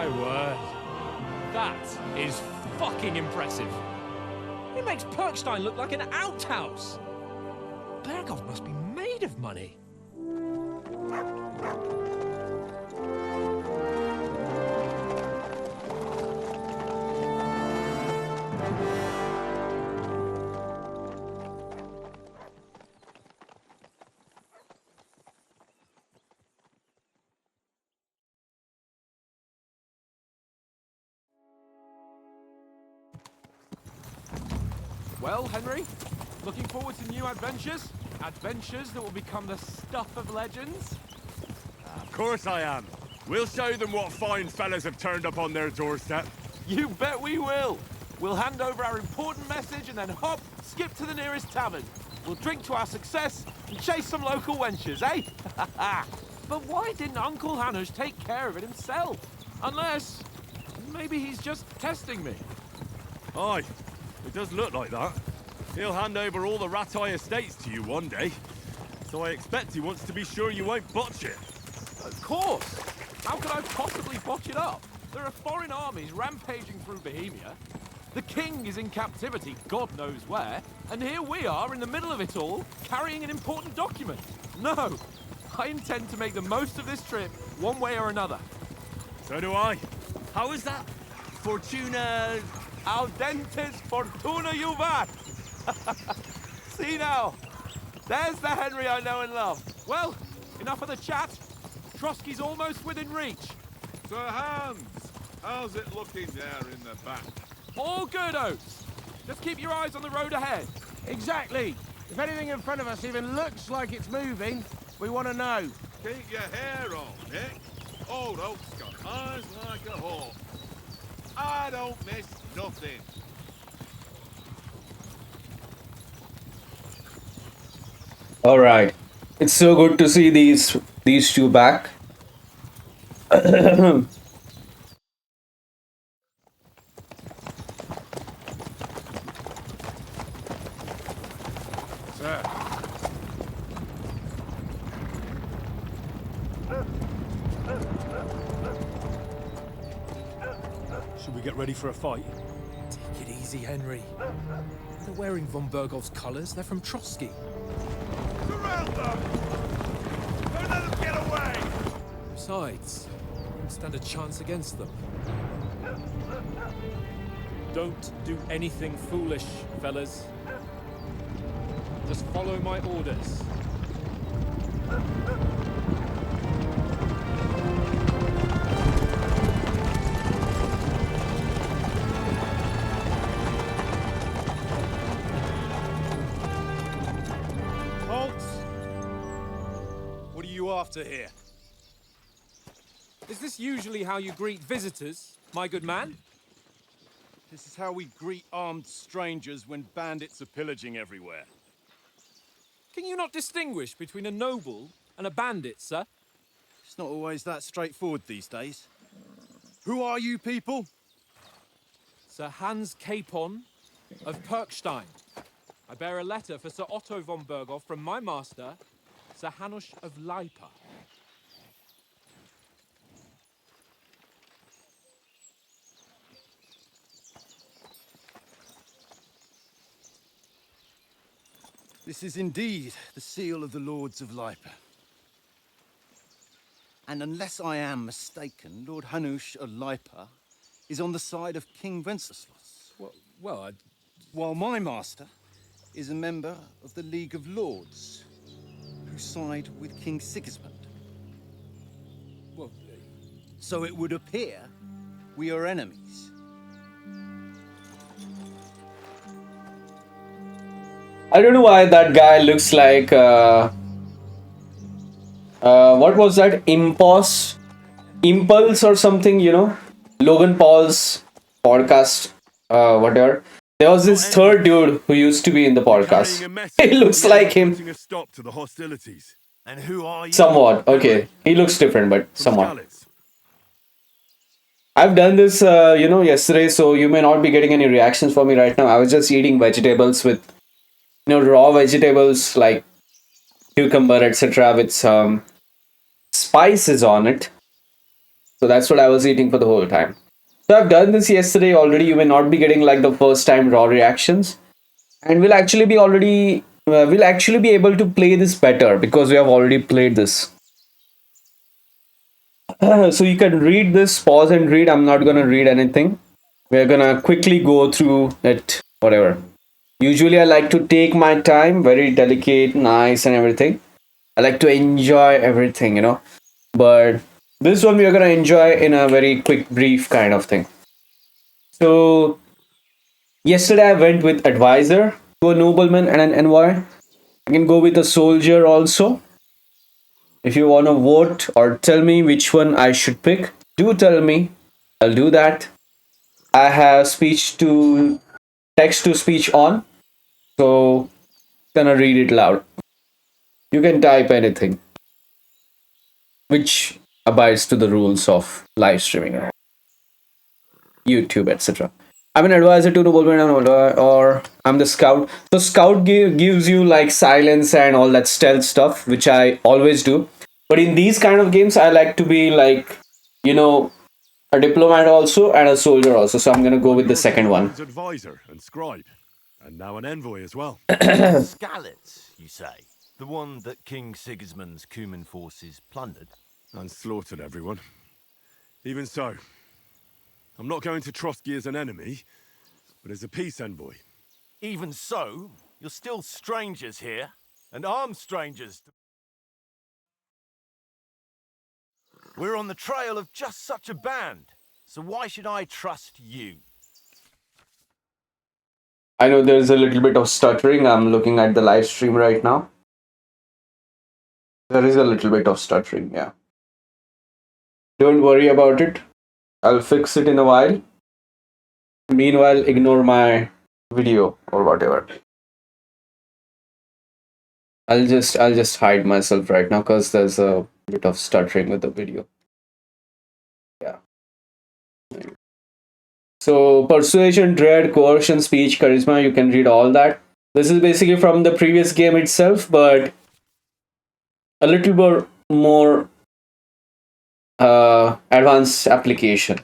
My word. That is fucking impressive. It makes Perkstein look like an outhouse. Berghoff must be made of money. Well, Henry, looking forward to new adventures? Adventures that will become the stuff of legends? Of course I am. We'll show them what fine fellas have turned up on their doorstep. You bet we will! We'll hand over our important message and then hop, skip to the nearest tavern. We'll drink to our success and chase some local wenches, eh? But why didn't Uncle Hanush take care of it himself? Unless, maybe he's just testing me. Aye, it does look like that. He'll hand over all the Ratai estates to you one day. So I expect he wants to be sure you won't botch it. Of course! How could I possibly botch it up? There are foreign armies rampaging through Bohemia. The king is in captivity, God knows where. And here we are in the middle of it all, carrying an important document. No! I intend to make the most of this trip, one way or another. So do I. How is that? Fortuna... Audentes fortuna juvat! See now, there's the Henry I know and love. Well, enough of the chat. Trotsky's almost within reach. Sir Hans, how's it looking there in the back? All good, Oates. Just keep your eyes on the road ahead. Exactly. If anything in front of us even looks like it's moving, we want to know. Keep your hair on, Nick. Old Oak's got eyes like a hawk. I don't miss nothing. All right, it's so good to see these two back. Sir. Should we get ready for a fight? Take it easy, Henry. They're wearing von Berghoff's colours. They're from Trotsky. Surround them! Don't let them get away! Besides, we don't stand a chance against them. Don't do anything foolish, fellas. Just follow my orders. What are you after here? Is this usually how you greet visitors, my good man? This is how we greet armed strangers when bandits are pillaging everywhere. Can you not distinguish between a noble and a bandit, sir? It's not always that straightforward these days. Who are you people? Sir Hans Capon of Perkstein. I bear a letter for Sir Otto von Berghoff from my master, Sir Hanush of Lipa. This is indeed the seal of the Lords of Lipa. And unless I am mistaken, Lord Hanush of Lipa is on the side of King Wenceslas. Well, While my master is a member of the League of Lords, who side with King Sigismund. well, So it would appear we are enemies. I don't know why that guy looks like what was that? Impulse or something, you know? Logan Paul's podcast, whatever. There was this third dude who used to be in the podcast. He looks like him. Putting a stop to the hostilities. And who are you? Somewhat. Okay. He looks different, but From somewhat. Skalitz. I've done this, yesterday, so you may not be getting any reactions from me right now. I was just eating vegetables with, raw vegetables like cucumber, etc., with some spices on it. So that's what I was eating for the whole time. So I've done this yesterday already. You may not be getting like the first time raw reactions, and we'll actually be able to play this better because we have already played this. So you can read this, pause and read. I'm not gonna read anything. We're gonna quickly go through it, whatever. Usually I like to take my time, very delicate, nice and everything. I like to enjoy everything, But this one we are gonna enjoy in a very quick, brief kind of thing. So yesterday I went with advisor to a nobleman and an envoy. I can go with a soldier also. If you want to vote or tell me which one I should pick, do tell me. I'll do that. I have speech to text to speech on, so I'm gonna read it loud. You can type anything which abides to the rules of live streaming, YouTube, etc. I'm an advisor to nobleman or I'm the scout. So scout gives you like silence and all that stealth stuff, which I always do. But in these kind of games, I like to be like, a diplomat also and a soldier also. So I'm gonna go with the second one. Advisor and scribe, and now an envoy as well. Scalets, you say? The one that King Sigismund's Cuman forces plundered? And slaughtered everyone. Even so, I'm not going to Trotsky as an enemy, but as a peace envoy. Even so, you're still strangers here, and armed strangers. We're on the trail of just such a band, so why should I trust you? I know there's a little bit of stuttering. I'm looking at the live stream right now. There is a little bit of stuttering, yeah. Don't worry about it. I'll fix it in a while. Meanwhile, ignore my video or whatever. I'll just hide myself right now because there's a bit of stuttering with the video. Yeah. So persuasion, dread, coercion, speech, charisma, you can read all that. This is basically from the previous game itself, but a little bit more advanced application,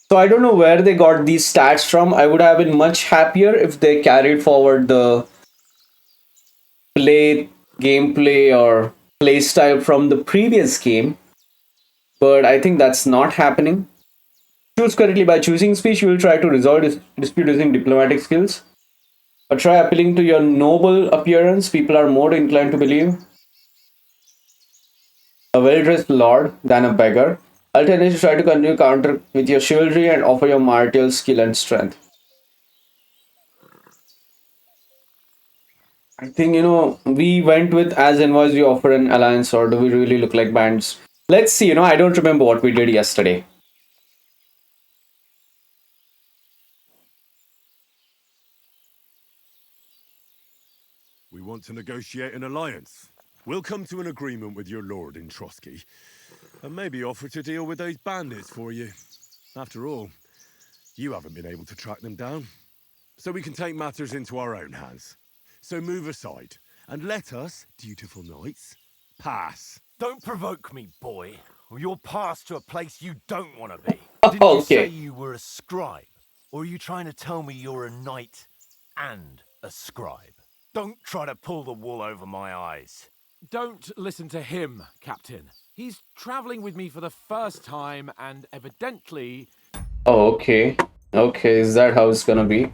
So I don't know where they got these stats from. I would have been much happier if they carried forward the gameplay or play style from the previous game, but I think that's not happening. Choose correctly. By choosing speech, you will try to resolve dispute using diplomatic skills. Or try appealing to your noble appearance. People are more inclined to believe a well-dressed lord than a beggar. Alternatively, try to continue counter with your chivalry and offer your martial skill and strength. I think, we went with as envoys we offer an alliance, or do we really look like bands? Let's see, I don't remember what we did yesterday. We want to negotiate an alliance. We'll come to an agreement with your lord in Trotsky, and maybe offer to deal with those bandits for you. After all, you haven't been able to track them down, so we can take matters into our own hands. So move aside, and let us, dutiful knights, pass. Don't provoke me, boy, or you'll pass to a place you don't want to be. Didn't you say you were a scribe? Or are you trying to tell me you're a knight and a scribe? Don't try to pull the wool over my eyes. Don't listen to him, Captain. He's traveling with me for the first time and evidently... Oh, okay. Okay, is that how it's gonna be?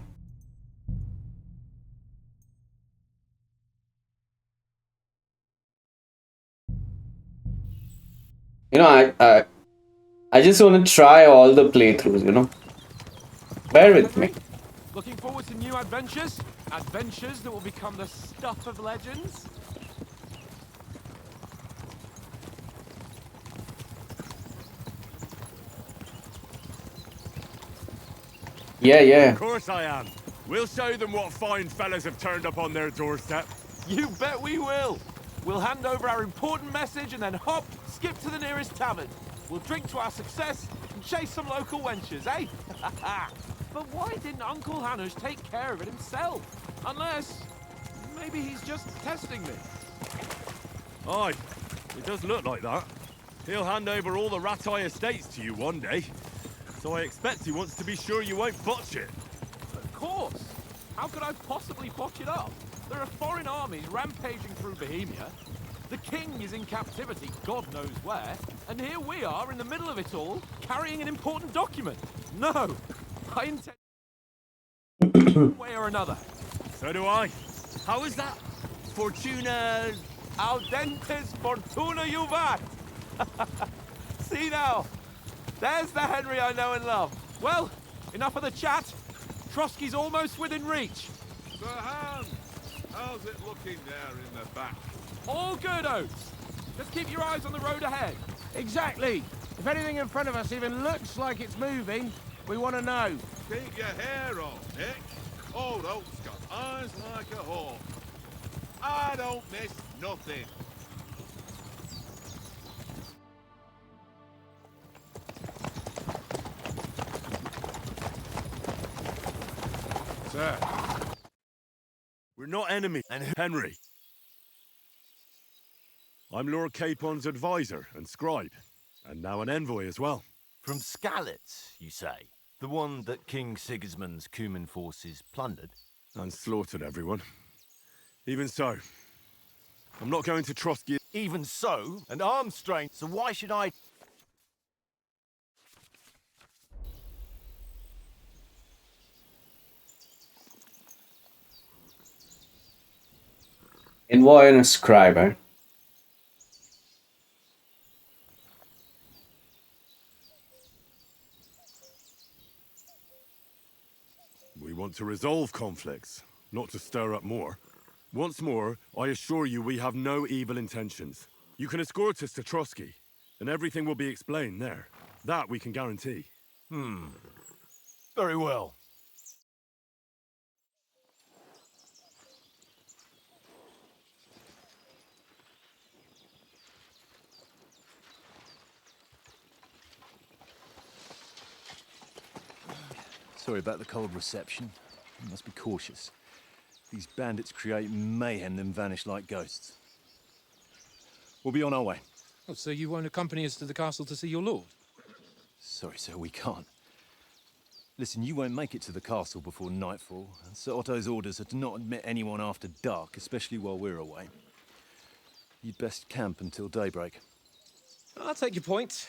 I just want to try all the playthroughs, Bear with me. Looking forward to new adventures? Adventures that will become the stuff of legends? Yeah. Of course I am. We'll show them what fine fellas have turned up on their doorstep. You bet we will. We'll hand over our important message and then hop, skip to the nearest tavern. We'll drink to our success and chase some local wenches, eh? But why didn't Uncle Hanush take care of it himself? Unless, Maybe he's just testing me. Aye, it does look like that. He'll hand over all the Ratai estates to you one day. So I expect he wants to be sure you won't botch it. Of course. How could I possibly botch it up? There are foreign armies rampaging through Bohemia. The king is in captivity, God knows where. And here we are in the middle of it all, carrying an important document. No, I intend one way or another. So do I. How is that? Fortuna... Audentes fortuna juvat. See now, there's the Henry I know and love. Well, enough of the chat. Trotsky's almost within reach. Sir Hans, how's it looking there in the back? All good, Oates. Just keep your eyes on the road ahead. Exactly. If anything in front of us even looks like it's moving, we want to know. Keep your hair on, Nick. Old Oak's got eyes like a hawk. I don't miss nothing. Sir. We're not enemies. And Henry. I'm Lord Capon's advisor and scribe. And now an envoy as well. From Skalitz, you say? The one that King Sigismund's Cuman forces plundered? And slaughtered everyone. Even so, I'm not going to Trotsky. Even so, an arms strength, so why should I... Envoy and a scribe, eh? We want to resolve conflicts, not to stir up more. Once more, I assure you we have no evil intentions. You can escort us to Trotsky, and everything will be explained there. That we can guarantee. Very well. Sorry about the cold reception. You must be cautious. These bandits create mayhem, then vanish like ghosts. We'll be on our way. Oh, so you won't accompany us to the castle to see your lord? Sorry, sir, we can't. Listen, you won't make it to the castle before nightfall, and Sir Otto's orders are to not admit anyone after dark, especially while we're away. You'd best camp until daybreak. I'll take your point.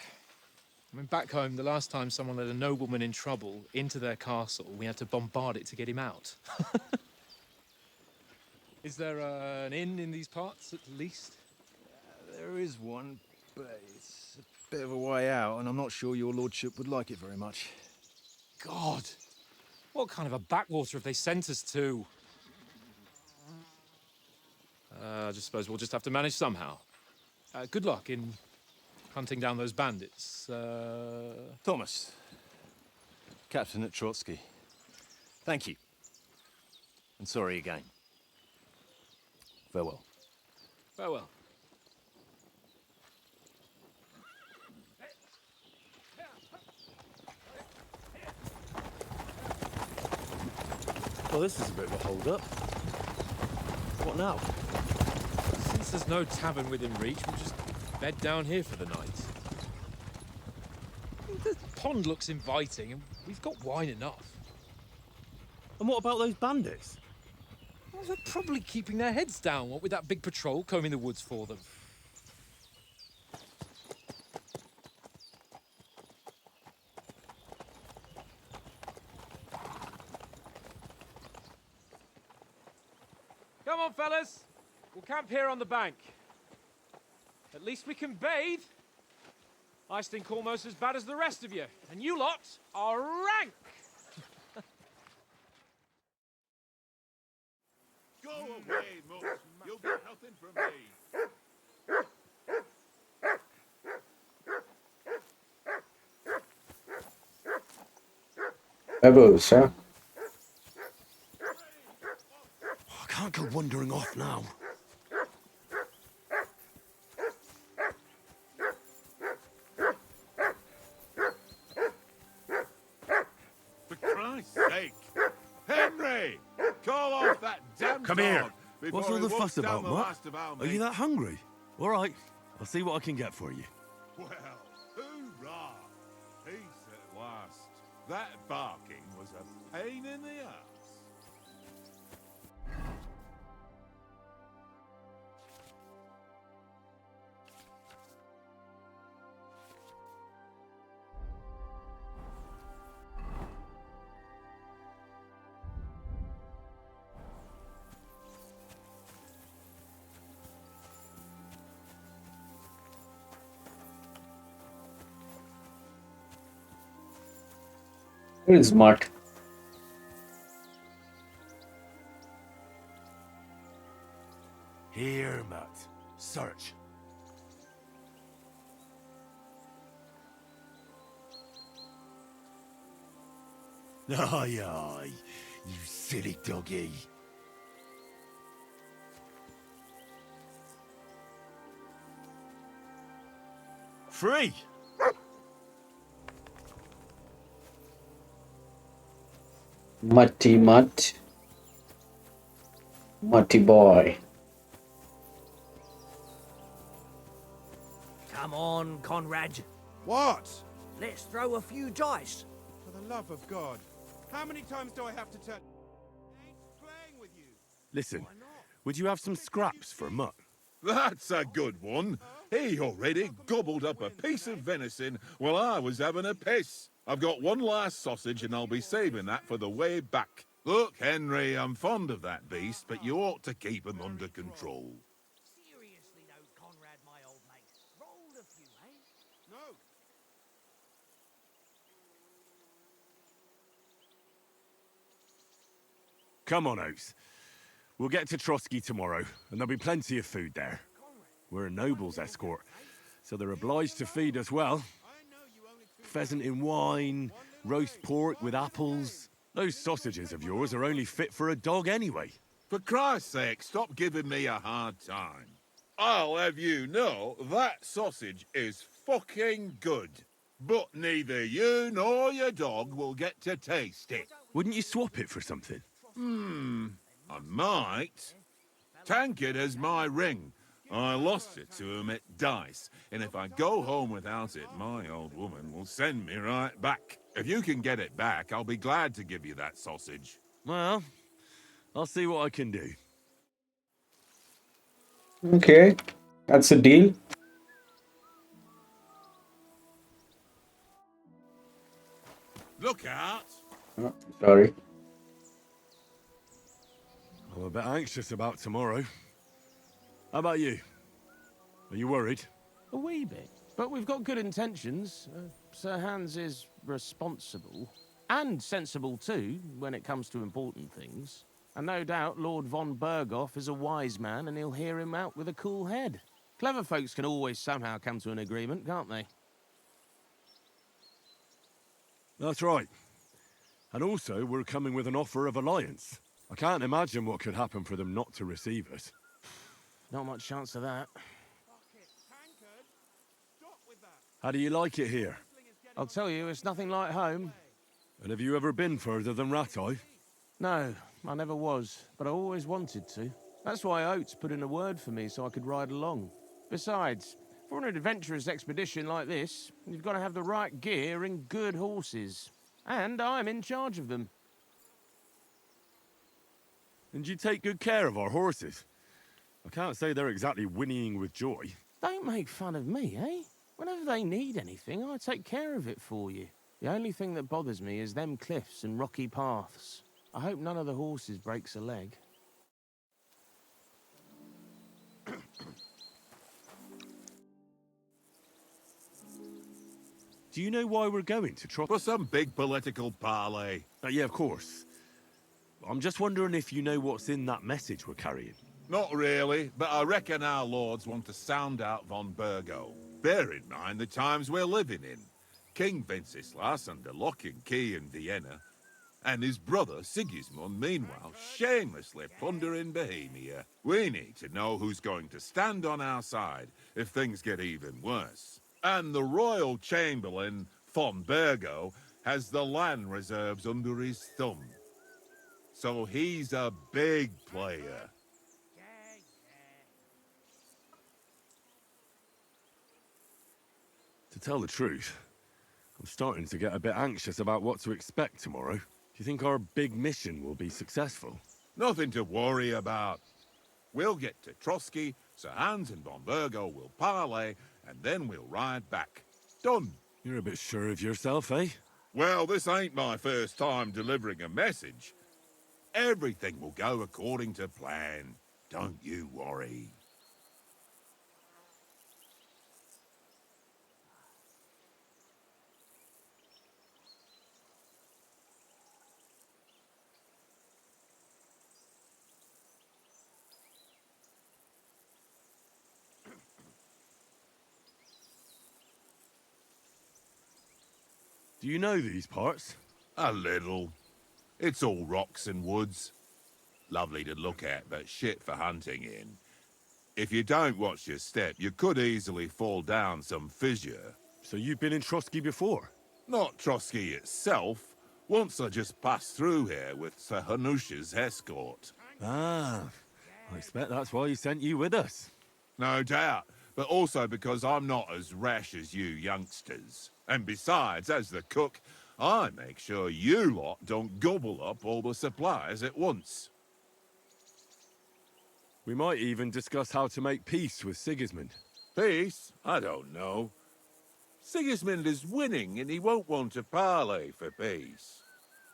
I mean, back home, the last time someone let a nobleman in trouble into their castle, we had to bombard it to get him out. Is there an inn in these parts, at least? There is one, but it's a bit of a way out, and I'm not sure your lordship would like it very much. God! What kind of a backwater have they sent us to? I just suppose we'll just have to manage somehow. Good luck in hunting down those bandits. Thomas, captain at Trotsky. Thank you. And sorry again. Farewell. Farewell. Well, this is a bit of a hold-up. What now? Since there's no tavern within reach, we'll just bed down here for the night. The pond looks inviting, and we've got wine enough. And what about those bandits? Well, they're probably keeping their heads down, what with that big patrol combing the woods for them. Come on, fellas. We'll camp here on the bank. At least we can bathe. I stink almost as bad as the rest of you, and you lot are rank. Go away, Mutt. You'll get nothing from me. Rebels, huh? I can't go wandering off now. For Christ's sake. Henry! Call off that damn Come dog. here. What's before all he the walks fuss down about, the Mutt? last of our Are you mates. that hungry? All right, I'll see what I can get for you. Well, hoorah! Peace at last. That barking was a pain in the ass. Where is Mutt? Here, Mutt. Search. Aye, aye, you silly doggy. Free! Mutty Mutt. Mutty boy. Come on, Conrad. What? Let's throw a few dice. For the love of God. How many times do I have to turn? I ain't playing with you. Listen, would you have some scraps for Mutt? That's a good one. He already gobbled up a piece of venison while I was having a piss. I've got one last sausage and I'll be saving that for the way back. Look, Henry, I'm fond of that beast, but you ought to keep him under control. Seriously though, Conrad, my old mate. Rolled a few, eh? No. Come on, Oates. We'll get to Trotsky tomorrow, and there'll be plenty of food there. We're a noble's escort, so they're obliged to feed us well. Pheasant in wine, roast pork with apples. Those sausages of yours are only fit for a dog anyway. For Christ's sake, stop giving me a hard time. I'll have you know that sausage is fucking good. But neither you nor your dog will get to taste it. Wouldn't you swap it for something? I might. Tankard has my ring. I lost it to him at dice, and if I go home without it, my old woman will send me right back. If you can get it back, I'll be glad to give you that sausage. Well, I'll see what I can do. Okay, that's a deal. Look out! Oh, sorry. I'm a bit anxious about tomorrow. How about you? Are you worried? A wee bit. But we've got good intentions. Sir Hans is responsible. And sensible too, when it comes to important things. And no doubt Lord von Berghoff is a wise man and he'll hear him out with a cool head. Clever folks can always somehow come to an agreement, can't they? That's right. And also, we're coming with an offer of alliance. I can't imagine what could happen for them not to receive us. Not much chance of that. How do you like it here? I'll tell you, it's nothing like home. And have you ever been further than Rattay? No, I never was, but I always wanted to. That's why Oates put in a word for me so I could ride along. Besides, for an adventurous expedition like this, you've got to have the right gear and good horses. And I'm in charge of them. And you take good care of our horses. I can't say they're exactly whinnying with joy. Don't make fun of me, eh? Whenever they need anything, I take care of it for you. The only thing that bothers me is them cliffs and rocky paths. I hope none of the horses breaks a leg. Do you know why we're going to For some big political parley. Yeah, of course. I'm just wondering if you know what's in that message we're carrying. Not really, but I reckon our lords want to sound out von Burgo. Bear in mind the times we're living in. King Wenceslas under lock and key in Vienna, and his brother Sigismund, meanwhile, shamelessly plundering Bohemia. We need to know who's going to stand on our side if things get even worse. And the royal chamberlain, von Burgo, has the land reserves under his thumb. So he's a big player. tell the truth, I'm starting to get a bit anxious about what to expect tomorrow. Do you think our big mission will be successful? Nothing to worry about. We'll get to Trotsky, Sir Hans and Von Burgo will parley, and then we'll ride back. Done. You're a bit sure of yourself, eh? Well, this ain't my first time delivering a message. Everything will go according to plan. Don't you worry. Do you know these parts? A little. It's all rocks and woods. Lovely to look at, but shit for hunting in. If you don't watch your step, you could easily fall down some fissure. So you've been in Trotsky before? Not Trotsky itself. Once I just passed through here with Sir Hanusha's escort. Ah, I expect that's why he sent you with us. No doubt, but also because I'm not as rash as you youngsters. And besides, as the cook, I make sure you lot don't gobble up all the supplies at once. We might even discuss how to make peace with Sigismund. Peace? I don't know. Sigismund is winning and he won't want to parley for peace.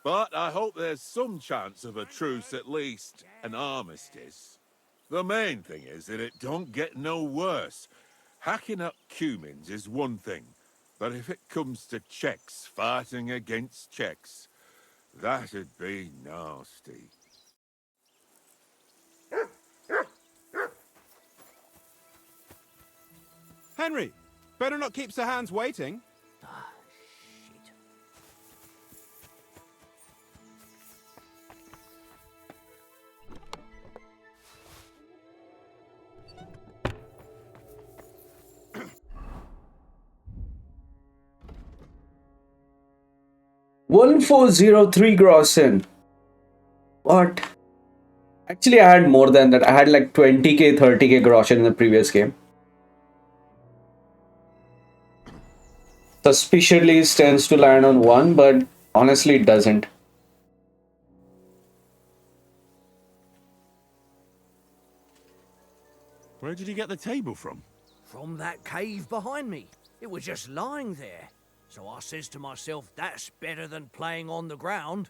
But I hope there's some chance of a truce, at least an armistice. The main thing is that it don't get no worse. Hacking up Cumins is one thing, but if it comes to Czechs fighting against Czechs, that'd be nasty. Henry, better not keep Sir Hans waiting. Ah, shit. 1403 grossen. What? Actually, I had more than that. I had like 20k, 30k groschen in the previous game. Suspiciously tends to land on 1, but honestly it doesn't. Where did you get the table from? From that cave behind me. It was just lying there. So I says to myself, that's better than playing on the ground.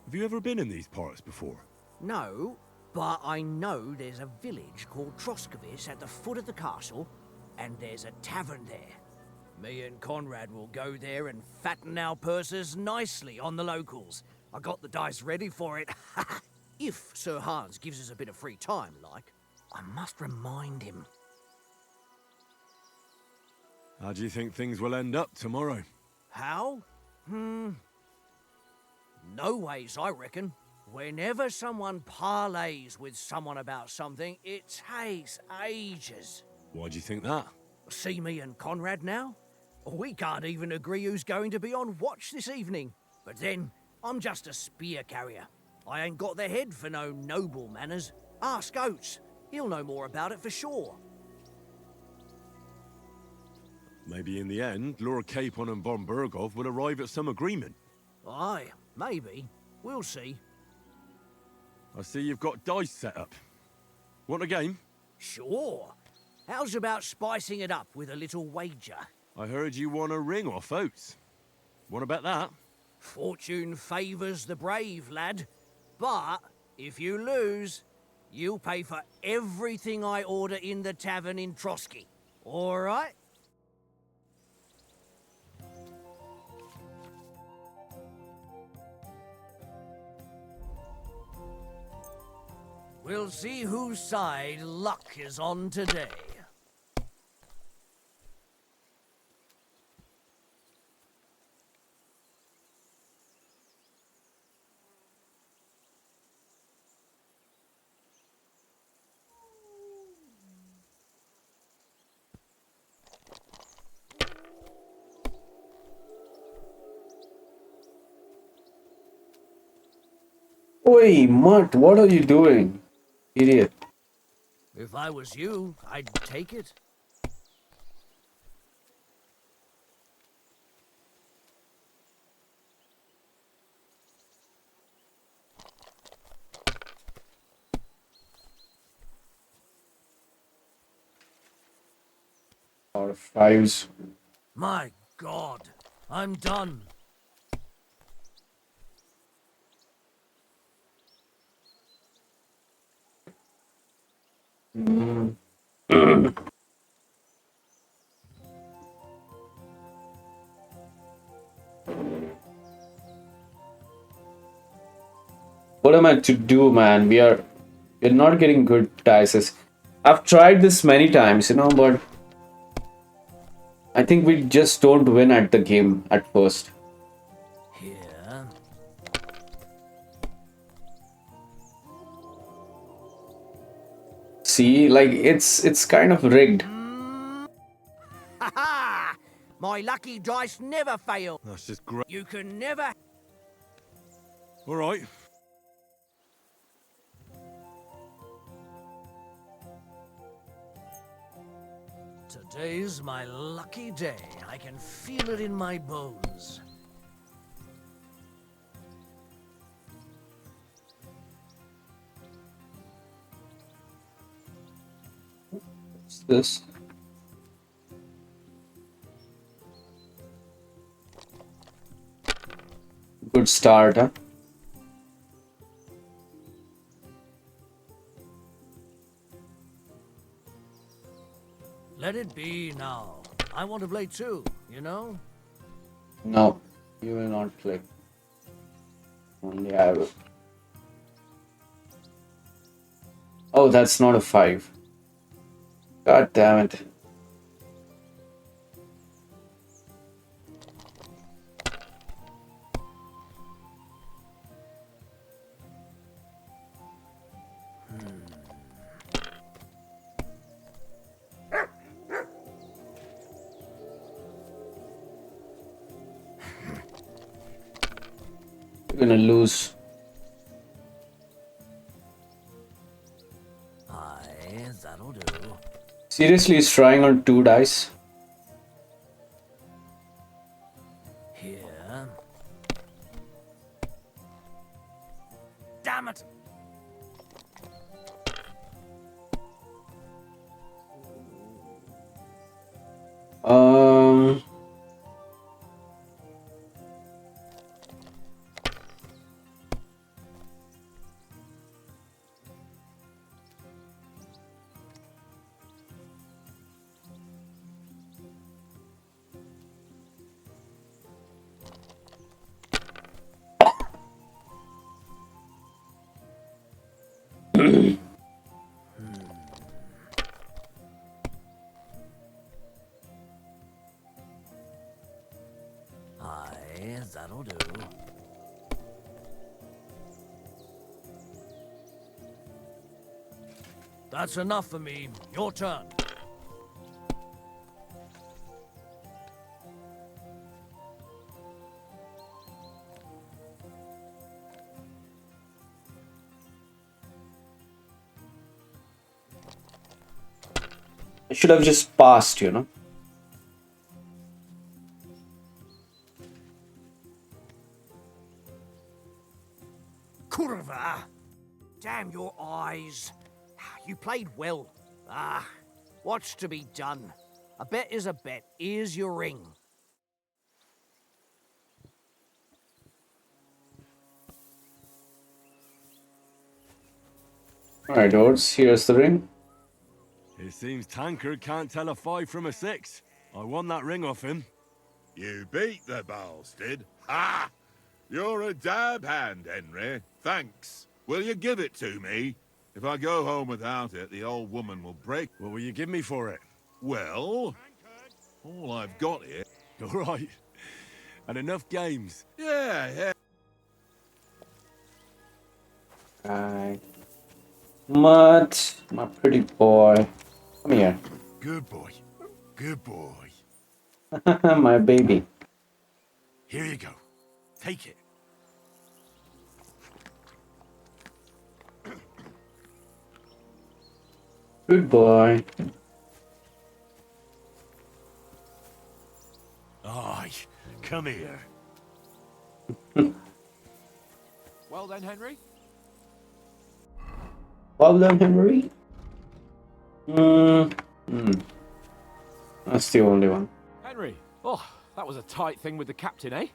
Have you ever been in these parts before? No, but I know there's a village called Troskovice at the foot of the castle, and there's a tavern there. Me and Conrad will go there and fatten our purses nicely on the locals. I got the dice ready for it. If Sir Hans gives us a bit of free time, like. I must remind him. How do you think things will end up tomorrow? How? No ways, I reckon. Whenever someone parleys with someone about something, it takes ages. Why do you think that? See me and Conrad now? We can't even agree who's going to be on watch this evening. But then, I'm just a spear carrier. I ain't got the head for no noble manners. Ask Oates. He'll know more about it for sure. Maybe in the end, Lord Capon and von Burgov will arrive at some agreement. Aye, maybe. We'll see. I see you've got dice set up. Want a game? Sure. How's about spicing it up with a little wager? I heard you won a ring off Oates. Want to bet that? Fortune favours the brave, lad. But if you lose, you'll pay for everything I order in the tavern in Trotsky. All right? We'll see whose side luck is on today. Oi, Mutt, what are you doing? Idiot. If I was you, I'd take it. Out of fives. My God, I'm done. What am I to do, man? We're not getting good dices. I've tried this many times, but I think we just don't win at the game at first. Here. See, like it's kind of rigged. Ha ha! My lucky dice never fail. That's just great. You can never. All right. Today's my lucky day. I can feel it in my bones. What's this? Good start, huh? Let it be now. I want to play too, No, you will not click. Only I will. Oh, that's not a 5. God damn it. You're gonna lose. Aye, that'll do. Seriously, he's trying on 2 dice. Here. Damn it! Um. Aye, that'll do. That's enough for me. Your turn. I should have just passed, Curva! Damn your eyes. You played well. What's to be done? A bet is a bet. Here's your ring. Alright, Ords, here's the ring. It seems Tankard can't tell a 5 from a 6. I won that ring off him. You beat the bastard. Ha! You're a dab hand, Henry. Thanks. Will you give it to me? If I go home without it, the old woman will break. What will you give me for it? Well, all I've got here. All right. And enough games. Yeah. Right. Mutt, my pretty boy. Come here. Good boy. Good boy. My baby. Here you go. Take it. Good boy. Aye, come here. Well then, Henry. Well done, Henry. That's the only one. Henry. Oh, that was a tight thing with the captain, eh?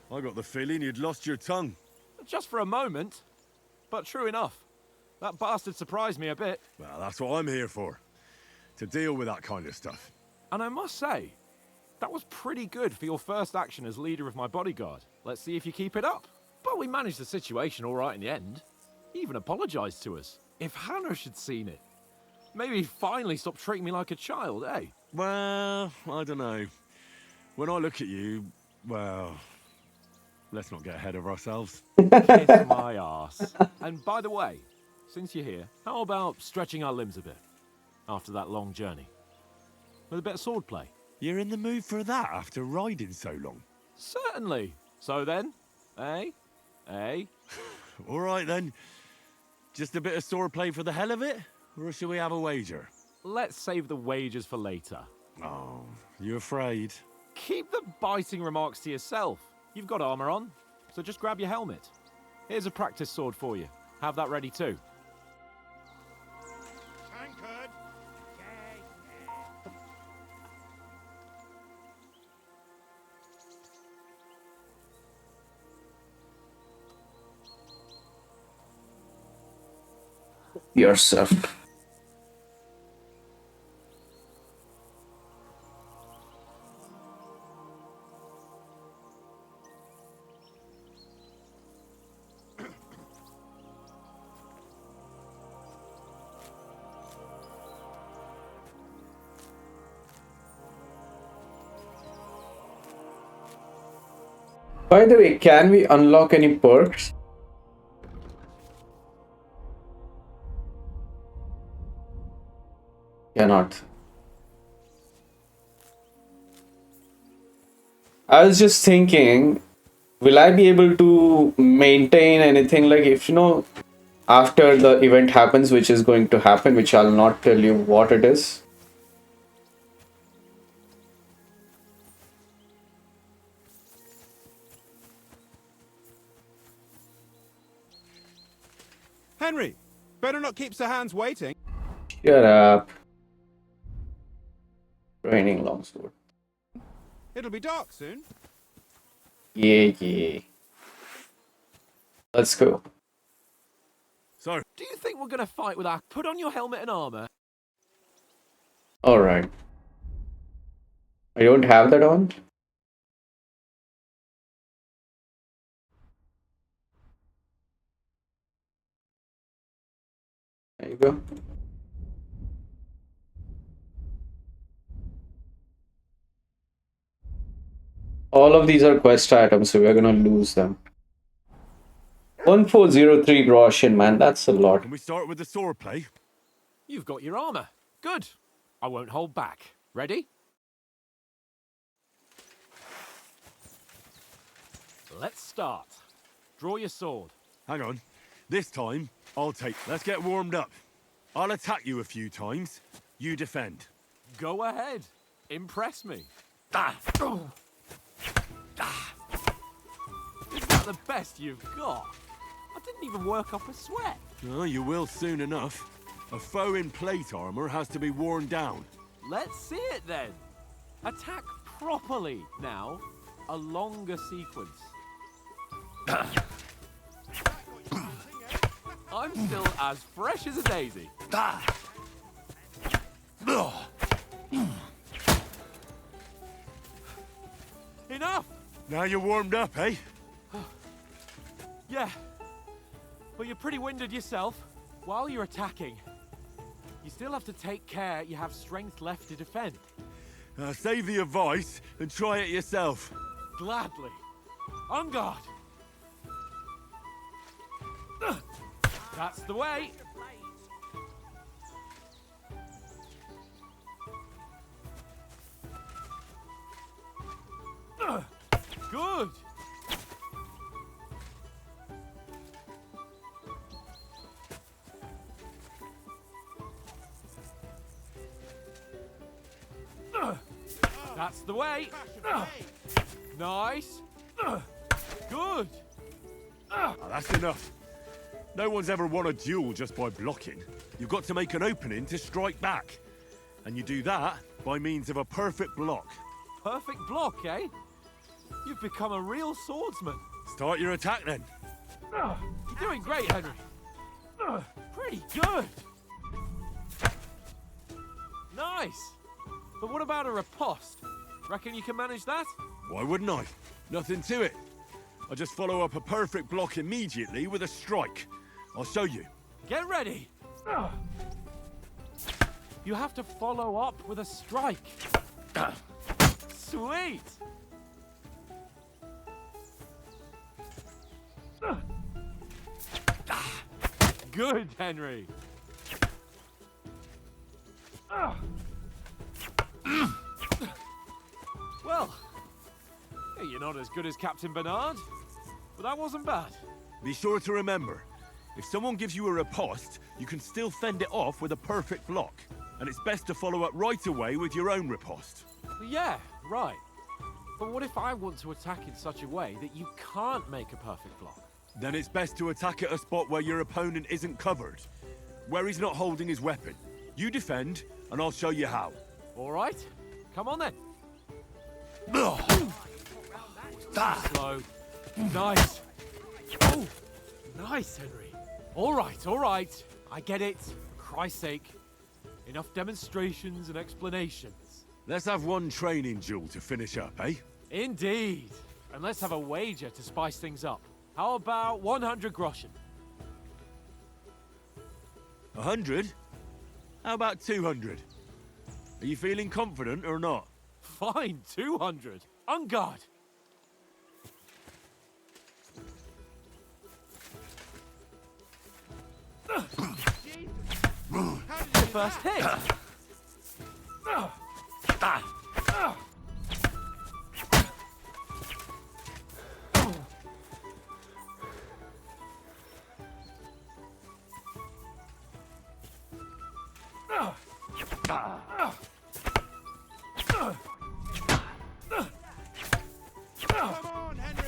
I got the feeling you'd lost your tongue. Just for a moment. But true enough. That bastard surprised me a bit. Well, that's what I'm here for. To deal with that kind of stuff. And I must say, that was pretty good for your first action as leader of my bodyguard. Let's see if you keep it up. But we managed the situation all right in the end. He even apologized to us. If Hanosh had seen it, maybe he'd finally stop treating me like a child, eh? Well, I don't know. When I look at you, well, let's not get ahead of ourselves. Kiss my arse. And by the way, since you're here, how about stretching our limbs a bit after that long journey? With a bit of swordplay. You're in the mood for that after riding so long? Certainly. So then, eh? Eh? All right then. Just a bit of swordplay for the hell of it? Or shall we have a wager? Let's save the wagers for later. Oh, you afraid? Keep the biting remarks to yourself. You've got armor on, so just grab your helmet. Here's a practice sword for you. Have that ready too. Tankard! Yourself. By the way, can we unlock any perks? Cannot. I was just thinking, will I be able to maintain anything, like if after the event happens, which is going to happen, which I'll not tell you what it is. Henry, better not keep Sir Hans waiting. Shut up. Raining longsword. It'll be dark soon. Yeah. Let's go. So, Do you think we're gonna fight with our... Put on your helmet and armor. Alright. I don't have that on. There you go. All of these are quest items, so we're gonna lose them. 1403 groschen, man, that's a lot. can we start with the swordplay? You've got your armor. Good. I won't hold back. Ready? Let's start. Draw your sword. Hang on. This time, I'll take... Let's get warmed up. I'll attack you a few times. You defend. Go ahead. Impress me. Is that the best you've got? I didn't even work up a sweat. Oh, you will soon enough. A foe in plate armor has to be worn down. Let's see it then. Attack properly now. A longer sequence. I'm still as fresh as a daisy. Enough! Now you're warmed up, eh? Yeah, but you're pretty winded yourself. While you're attacking, you still have to take care you have strength left to defend. Save the advice and try it yourself. Gladly. On guard. That's the way. Good. That's the way. Nice. Good. That's enough. No one's ever won a duel just by blocking. You've got to make an opening to strike back. And you do that by means of a perfect block. Perfect block, eh? You've become a real swordsman. Start your attack then. You're doing great, Henry. Pretty good. Nice. But what about a riposte? Reckon you can manage that? Why wouldn't I? Nothing to it. I just follow up a perfect block immediately with a strike. I'll show you. Get ready. You have to follow up with a strike. Sweet. Good, Henry. Well, you're not as good as Captain Bernard, but that wasn't bad. Be sure to remember, if someone gives you a riposte, you can still fend it off with a perfect block. And it's best to follow up right away with your own riposte. Yeah, right. But what if I want to attack in such a way that you can't make a perfect block? Then it's best to attack at a spot where your opponent isn't covered, where he's not holding his weapon. You defend, and I'll show you how. All right, come on then. Slow. Nice. Oh, nice, Henry. All right. I get it. For Christ's sake. Enough demonstrations and explanations. Let's have one training duel to finish up, eh? Indeed. And let's have a wager to spice things up. How about 100 groschen? 100? How about 200? Are you feeling confident or not? Fine, 200. On guard. First hit. Come on, Henry!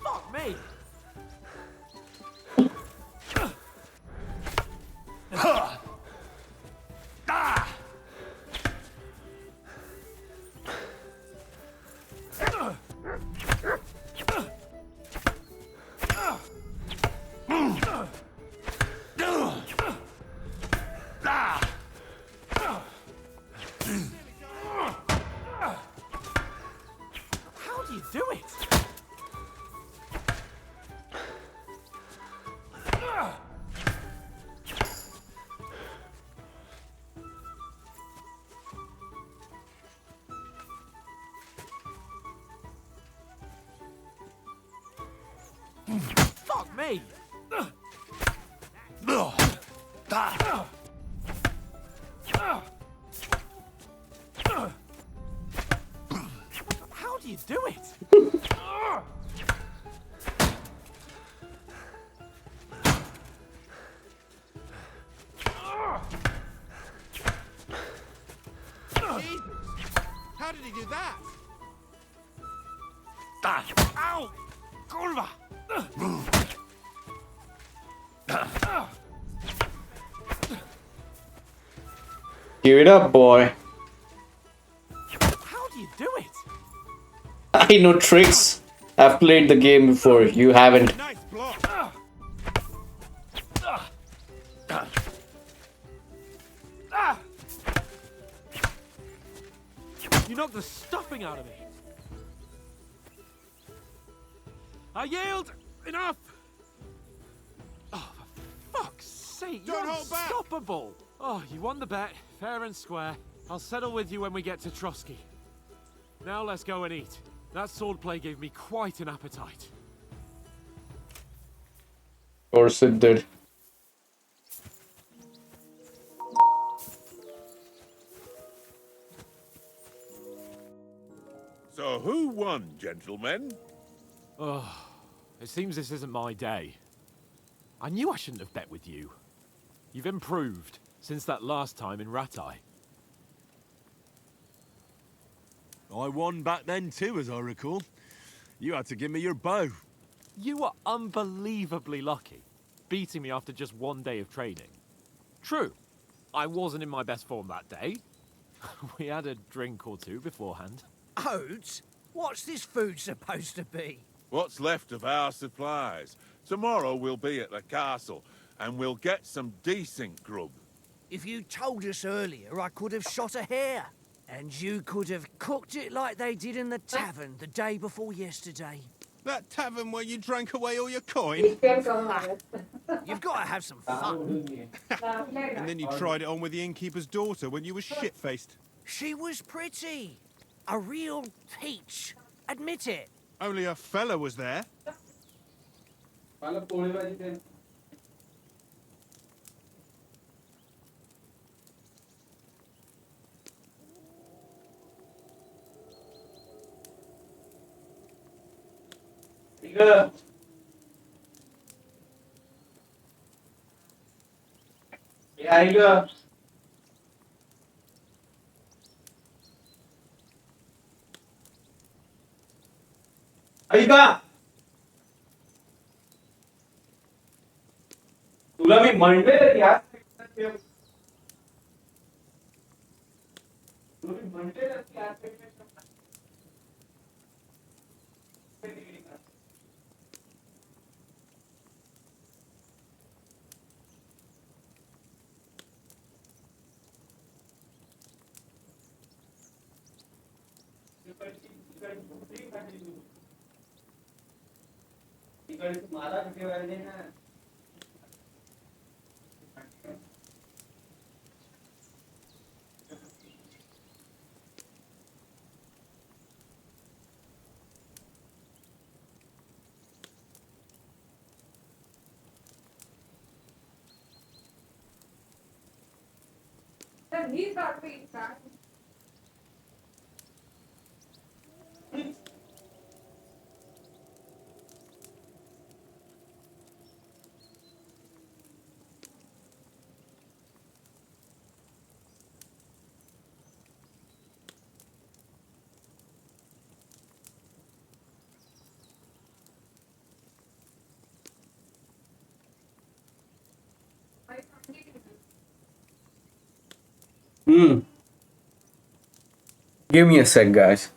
Fuck me. How do you do it? Fuck me! How do you do it? Jesus! How did he do that? Ow! Kurva! Give it up, boy. How do you do it? I know tricks. I've played the game before. You haven't. Nice block! You knocked the stuffing out of me. I yield! Enough! Oh, for fuck's sake, you're Don't hold back. unstoppable! Oh, you won the bet, fair and square. I'll settle with you when we get to Trotsky. Now let's go and eat. That swordplay gave me quite an appetite. Of course it did. So who won, gentlemen? Oh, it seems this isn't my day. I knew I shouldn't have bet with you. You've improved since that last time in Ratai. I won back then too, as I recall. You had to give me your bow. You were unbelievably lucky, beating me after just one day of training. True, I wasn't in my best form that day. We had a drink or two beforehand. Oats? What's this food supposed to be? What's left of our supplies. Tomorrow we'll be at the castle, and we'll get some decent grub. If you told us earlier, I could have shot a hare. And you could have cooked it like they did in the tavern the day before yesterday. That tavern where you drank away all your coin? You've got to have some fun. And then you tried it on with the innkeeper's daughter when you were shit-faced. She was pretty. A real peach. Admit it. Only a fella was there. तुला मी म्हणले यार He's got to be inside. Give me a sec, guys.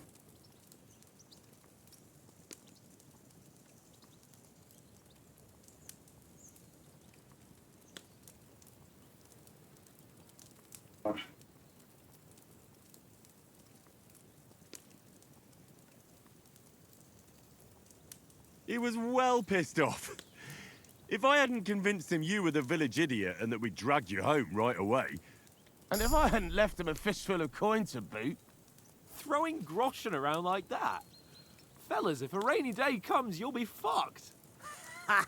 He was well pissed off. If I hadn't convinced him you were the village idiot and that we dragged you home right away... And if I hadn't left him a fistful of coin to boot... Throwing groschen around like that? Fellas, if a rainy day comes, you'll be fucked. Ha!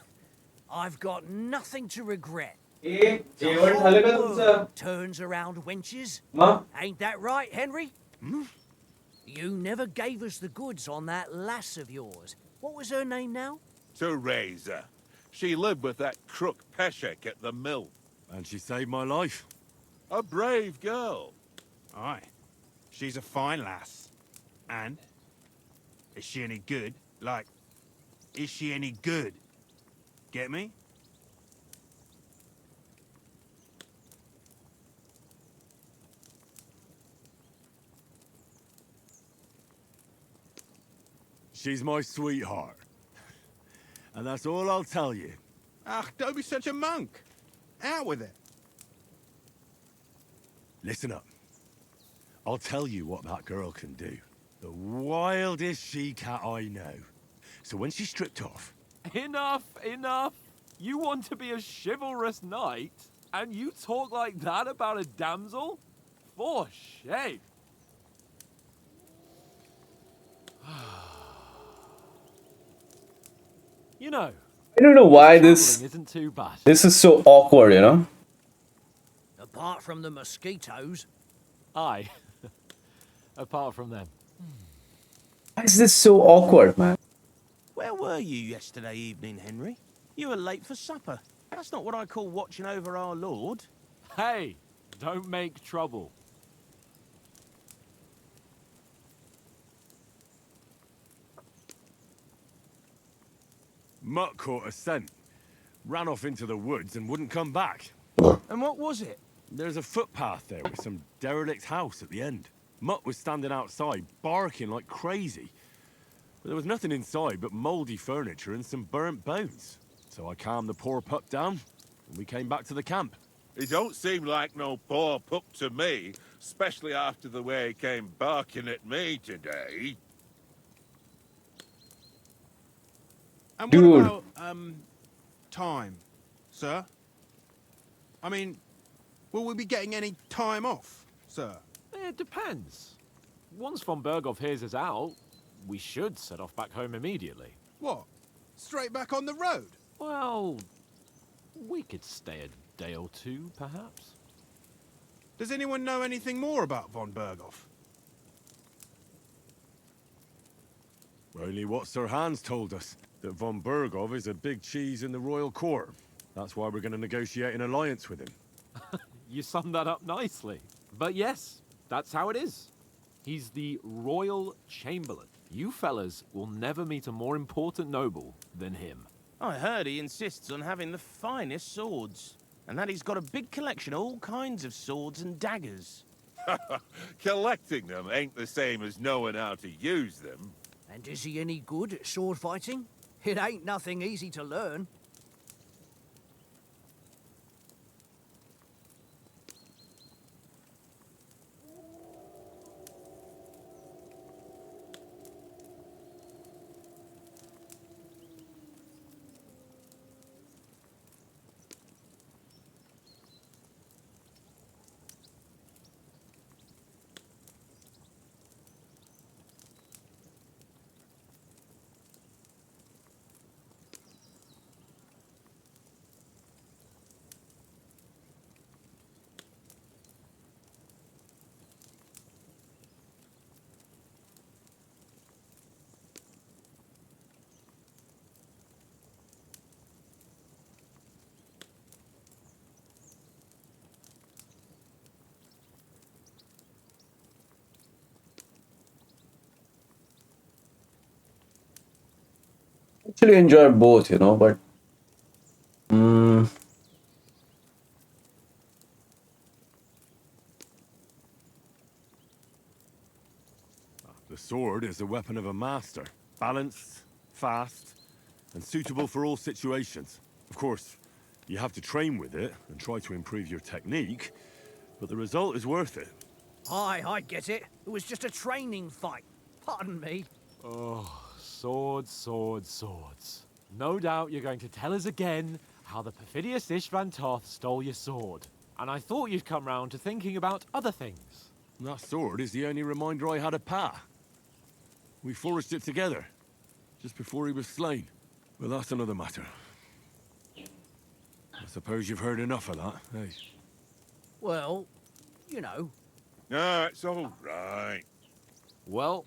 I've got nothing to regret. Hey, The whole world turns around wenches. Ain't that right, Henry? You never gave us the goods on that lass of yours. What was her name now? To Razer. She lived with that crook Peshek at the mill. And she saved my life. A brave girl. Aye. She's a fine lass. And? Is she any good? Like, is she any good? Get me? She's my sweetheart. And that's all I'll tell you. Ach, don't be such a monk. Out with it. Listen up. I'll tell you what that girl can do. The wildest she-cat I know. So when she's stripped off... Enough, enough. You want to be a chivalrous knight, and you talk like that about a damsel? For shame. You know, I don't know why this isn't too bad. this is so awkward, you know? Apart from the mosquitoes. Aye. Apart from them. Why is this so awkward, man? Where were you yesterday evening, Henry? You were late for supper. That's not what I call watching over our Lord. Hey, don't make trouble. Mutt caught a scent, ran off into the woods and wouldn't come back. And what was it? There's a footpath there with some derelict house at the end. Mutt was standing outside, barking like crazy. But there was nothing inside but mouldy furniture and some burnt bones. So I calmed the poor pup down, and we came back to the camp. He don't seem like no poor pup to me, especially after the way he came barking at me today. And Dude. what about, time, sir? I mean, will we be getting any time off, sir? It depends. Once von Berghoff hears us out, we should set off back home immediately. What? Straight back on the road? Well, we could stay a day or two, perhaps. Does anyone know anything more about von Berghoff? Only what Sir Hans told us, that von Berghoff is a big cheese in the royal court. That's why we're going to negotiate an alliance with him. You summed that up nicely. But yes, that's how it is. He's the Royal Chamberlain. You fellas will never meet a more important noble than him. I heard he insists on having the finest swords, and that he's got a big collection of all kinds of swords and daggers. Collecting them ain't the same as knowing how to use them. And is he any good at sword fighting? It ain't nothing easy to learn. Actually enjoy both, you know, but The sword is the weapon of a master. Balanced, fast, and suitable for all situations. Of course, you have to train with it and try to improve your technique, but the result is worth it. Aye, I get it. It was just a training fight. Pardon me. Oh, swords, swords, swords. No doubt you're going to tell us again how the perfidious Ishvan Toth stole your sword. And I thought you'd come round to thinking about other things. That sword is the only reminder I had of Pa. We forged it together, just before he was slain. But that's another matter. I suppose you've heard enough of that, eh? Well, you know. No, it's all right. Well,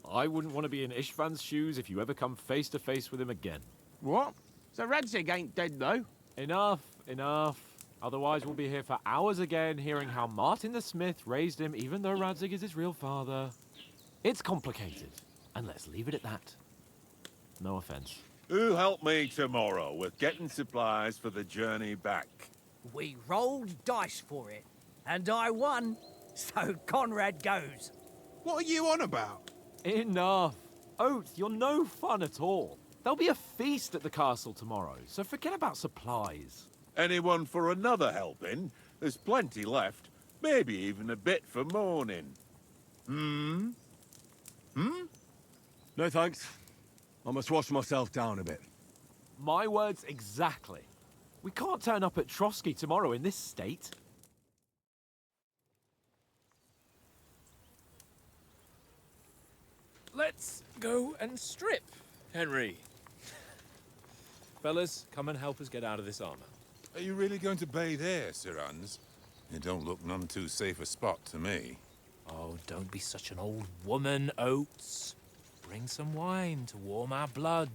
I wouldn't want to be in Ishvan's shoes if you ever come face to face with him again. What? So Radzig ain't dead, though? Enough, enough. Otherwise we'll be here for hours again hearing how Martin the Smith raised him even though Radzig is his real father. It's complicated, and let's leave it at that. No offense. Who'll help me tomorrow with getting supplies for the journey back? We rolled dice for it, and I won, so Conrad goes. What are you on about? Enough. Oath, you're no fun at all. There'll be a feast at the castle tomorrow, so forget about supplies. Anyone for another helping? There's plenty left. Maybe even a bit for morning. Hmm? Hmm? No thanks. I must wash myself down a bit. My words exactly. We can't turn up at Trotsky tomorrow in this state. Let's go and strip, Henry. Fellas, come and help us get out of this armor. Are you really going to bathe there, Sir Hans? It don't look none too safe a spot to me. Oh, don't be such an old woman, Oates. Bring some wine to warm our blood.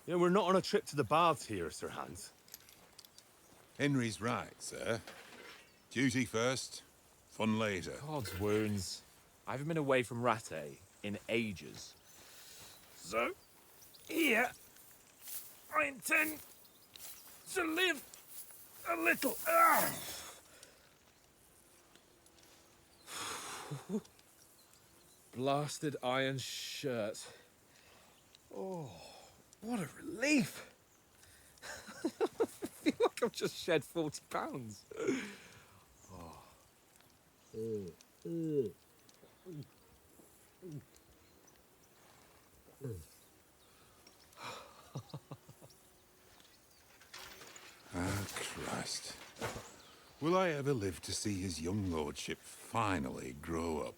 Yeah, we're not on a trip to the baths here, Sir Hans. Henry's right, sir. Duty first, fun later. God's wounds. I haven't been away from Rattay in ages. So, here, I intend to live a little. Blasted iron shirt. Oh, what a relief. I feel like I've just shed 40 pounds. Ah, Christ. Will I ever live to see his young lordship finally grow up?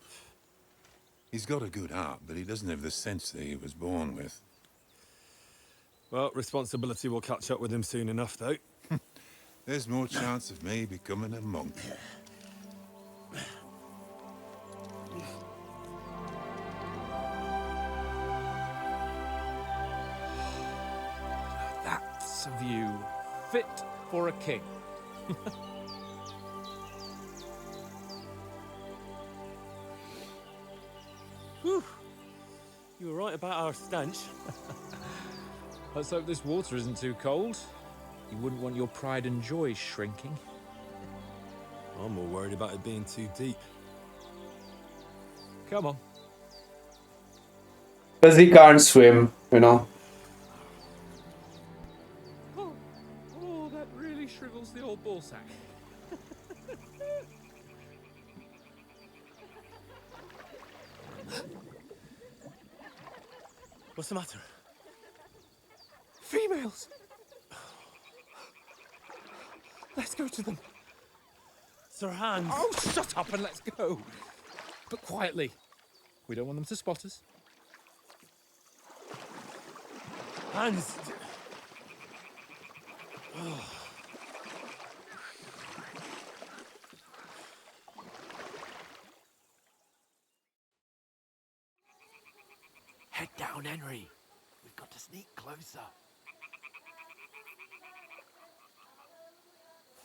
He's got a good heart, but he doesn't have the sense that he was born with. Well, responsibility will catch up with him soon enough, though. There's more chance of me becoming a monk. That's a view fit for a king. Whew. You were right about our stench. Let's hope this water isn't too cold. You wouldn't want your pride and joy shrinking. I'm more worried about it being too deep. Come on. Because he can't swim, you know. Oh, that really shrivels the old ball sack. What's the matter? Females! Let's go to them. Sir Hans. Oh, shut up and let's go. But quietly. We don't want them to spot us. Hans. Head down, Henry. We've got to sneak closer.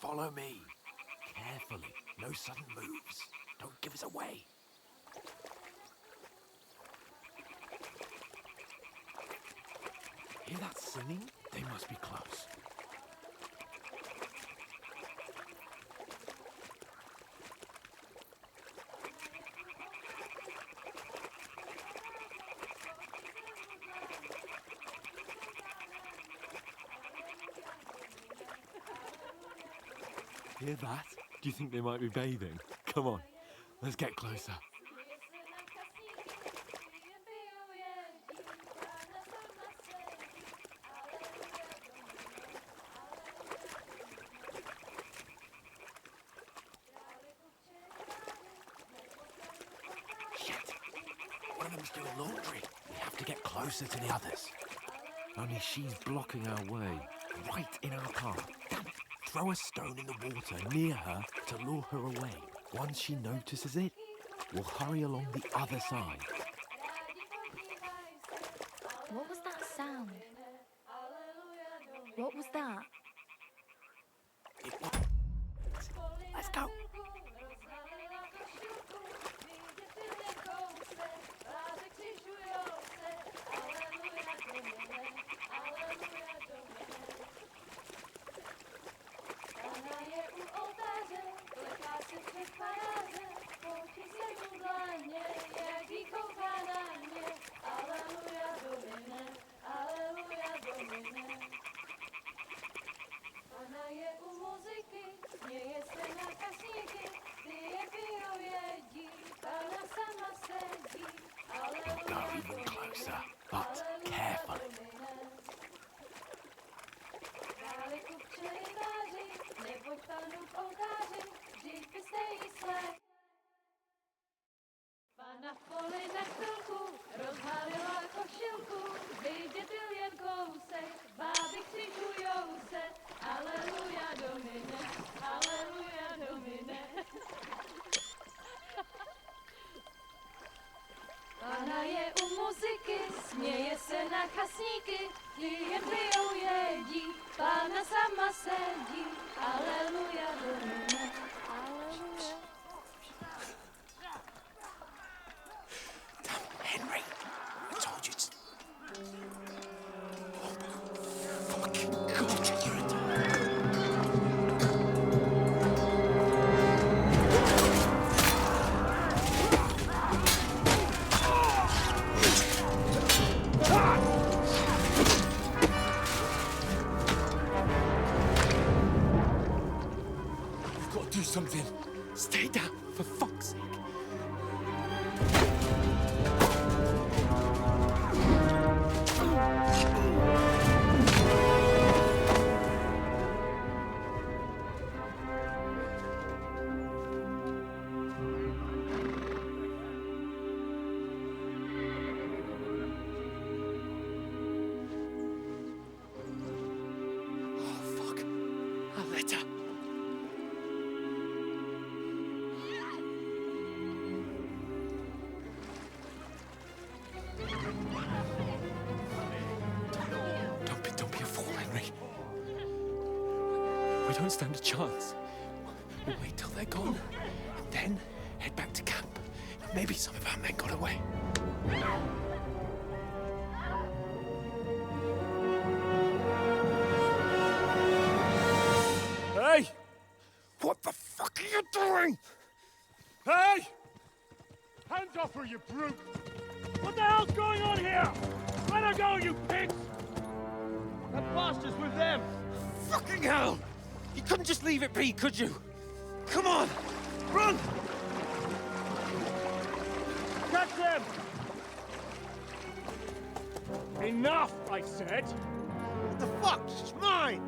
Follow me. Carefully. No sudden moves. Don't give us away. Hear that singing? They must be close. Hear that? Do you think they might be bathing? Come on, let's get closer. Shit! One of them's doing laundry. We have to get closer to the others. Only she's blocking our way, right in our path. Damn it! Throw a stone in the water near her to lure her away. Once she notices it, we'll hurry along the other side. What was that sound? What was that? Let's go. go even closer, but carefully. Pana v poli na chvilku rozhalila košilku, vidět byl jen kousek, báby křižujou se, aleluja domine, aleluja domine. Pana je u muziky, směje se na chasníky, ti jen pijou jedí, Pana sama sedí, aleluja domine, aleluja. Henry, I told you to... Oh, fucking God, you're a... We've got to do something. Stay down, for fuck's sake. Don't be a fool, Henry. We don't stand a chance. We'll wait till they're gone, and then head back to camp. Maybe some of our men got away. Hey! What the fuck are you doing? Hey! Hands off her, you brute! What the hell's going on here? Let her go, you pigs! That bastard's with them! Fucking hell! You couldn't just leave it be, could you? Come on! Run! Catch them! Enough, I said! What the fuck? She's mine!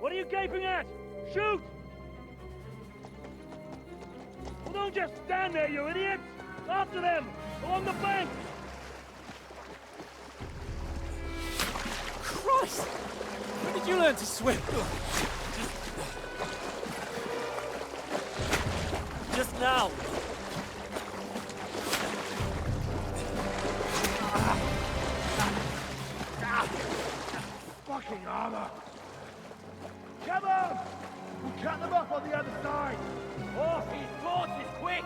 What are you gaping at? Shoot! Well, don't just stand there, you idiots! After them! Along the bank! Christ! When did you learn to swim? Just now! Fucking armor! Come on! We'll cut them off on the other side! Horses, horses, quick!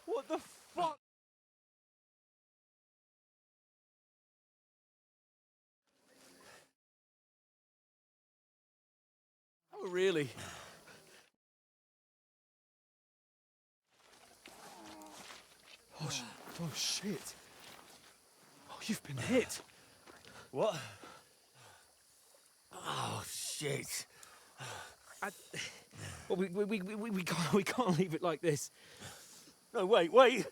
What the fuck? Oh, really? Oh, shit. Oh, you've been hit. What? Oh, shit. Well, we can't leave it like this. No, wait!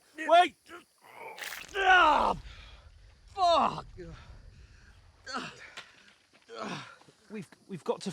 Ah! Fuck! We've got to